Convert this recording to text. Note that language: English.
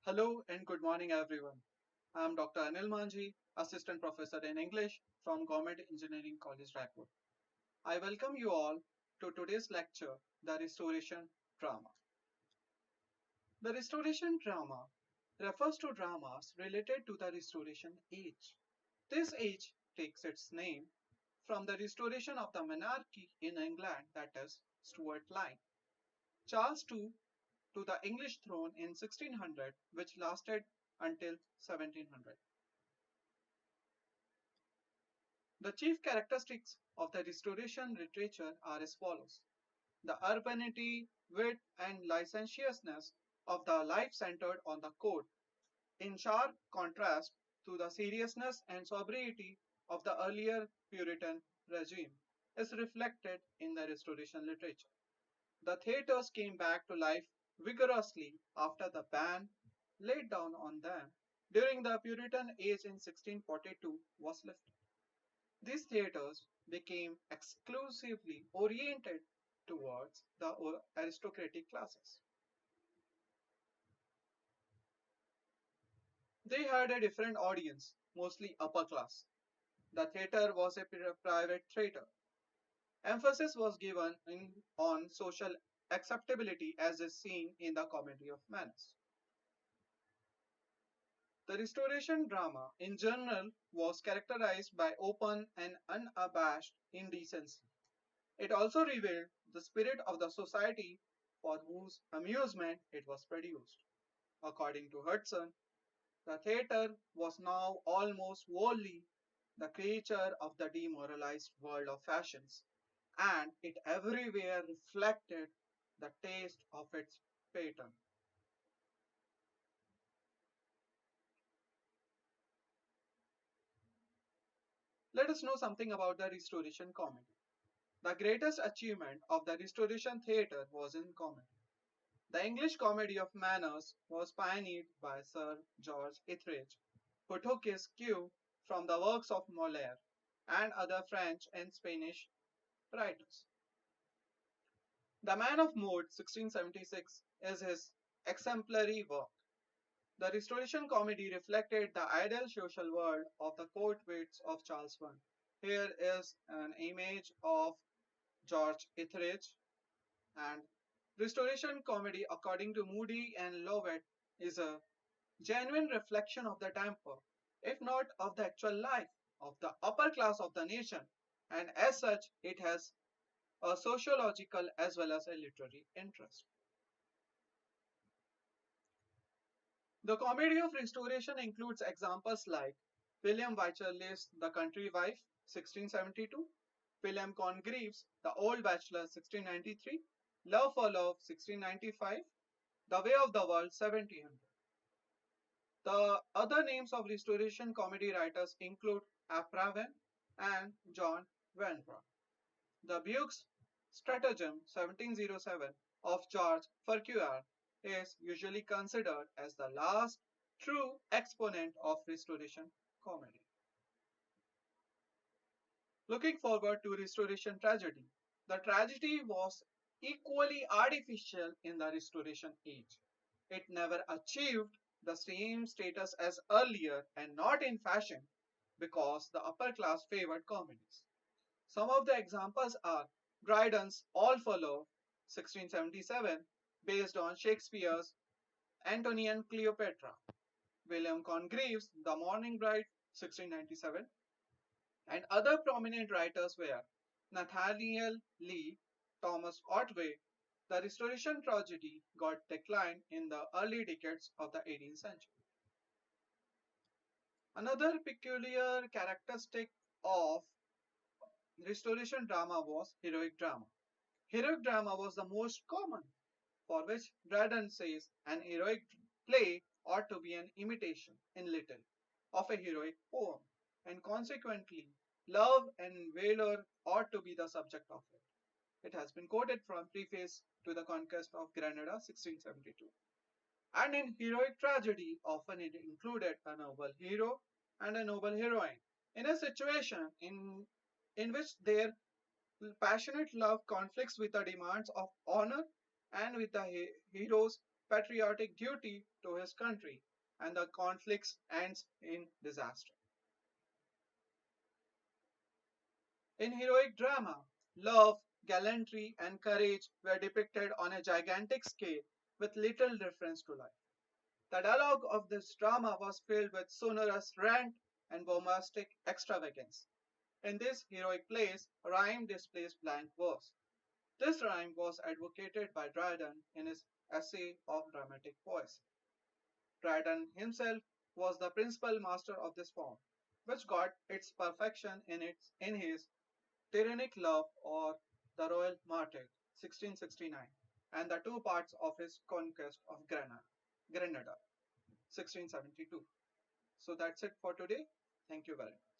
Hello and good morning, everyone. I am Dr. Anil Manjhi, Assistant Professor in English from Government Engineering College, Raipur. I welcome you all to today's lecture, The Restoration Drama. The Restoration Drama refers to dramas related to the Restoration Age. This age takes its name from the restoration of the monarchy in England, that is, Stuart line. Charles II to the English throne in 1600, which lasted until 1700. The chief characteristics of the Restoration literature are as follows: the urbanity, wit, and licentiousness of the life centered on the court, in sharp contrast to the seriousness and sobriety of the earlier Puritan regime, is reflected in the Restoration literature. The theatres came back to life vigorously after the ban laid down on them during the Puritan age in 1642 was lifted. These theatres became exclusively oriented towards the aristocratic classes. They had a different audience, mostly upper class. The theatre was a private theatre. Emphasis was given on social acceptability as is seen in the Comedy of Manners. The Restoration drama in general was characterized by open and unabashed indecency. It also revealed the spirit of the society for whose amusement it was produced. According to Hudson, the theatre was now almost wholly the creature of the demoralized world of fashions, and it everywhere reflected the taste of its patron. Let us know something about the Restoration comedy. The greatest achievement of the Restoration theatre was in comedy. The English comedy of manners was pioneered by Sir George Etheridge, who took his cue from the works of Molière and other French and Spanish writers. The Man of Mood, 1676, is his exemplary work. The Restoration comedy reflected the ideal social world of the court wits of Charles I. Here is an image of George Etheridge, and Restoration comedy, according to Moody and Lovett, is a genuine reflection of the temper, if not of the actual life, of the upper class of the nation, and as such, it has a sociological as well as a literary interest. The comedy of Restoration includes examples like William Wycherley's The Country Wife, 1672, William Congreve's The Old Bachelor, 1693, Love for Love, 1695, The Way of the World, 1700. The other names of Restoration comedy writers include Apravan and John Vanbrugh. The Buick's Stratagem 1707 of George Farquhar is usually considered as the last true exponent of Restoration comedy. Looking forward to Restoration tragedy, the tragedy was equally artificial in the Restoration age. It never achieved the same status as earlier and not in fashion because the upper class favored comedies. Some of the examples are Dryden's All for Love, 1677, based on Shakespeare's Antony and Cleopatra, William Congreve's The Morning Bride, 1697, and other prominent writers were Nathaniel Lee, Thomas Otway. The Restoration tragedy got declined in the early decades of the 18th century. Another peculiar characteristic of Restoration drama was heroic drama. Heroic drama was the most common, for which Dryden says an heroic play ought to be an imitation, in little, of a heroic poem, and consequently, love and valor ought to be the subject of it. It has been quoted from Preface to the Conquest of Granada, 1672. And in heroic tragedy, often it included a noble hero and a noble heroine in a situation in which their passionate love conflicts with the demands of honor and with the hero's patriotic duty to his country, and the conflict ends in disaster. In heroic drama, love, gallantry, and courage were depicted on a gigantic scale with little reference to life. The dialogue of this drama was filled with sonorous rant and bombastic extravagance. In these heroic plays, rhyme displays blank verse. This rhyme was advocated by Dryden in his essay of dramatic poesy. Dryden himself was the principal master of this form, which got its perfection in his Tyrannic Love or the Royal Martyr, 1669, and the two parts of his Conquest of Grenada, 1672. So that's it for today. Thank you very much.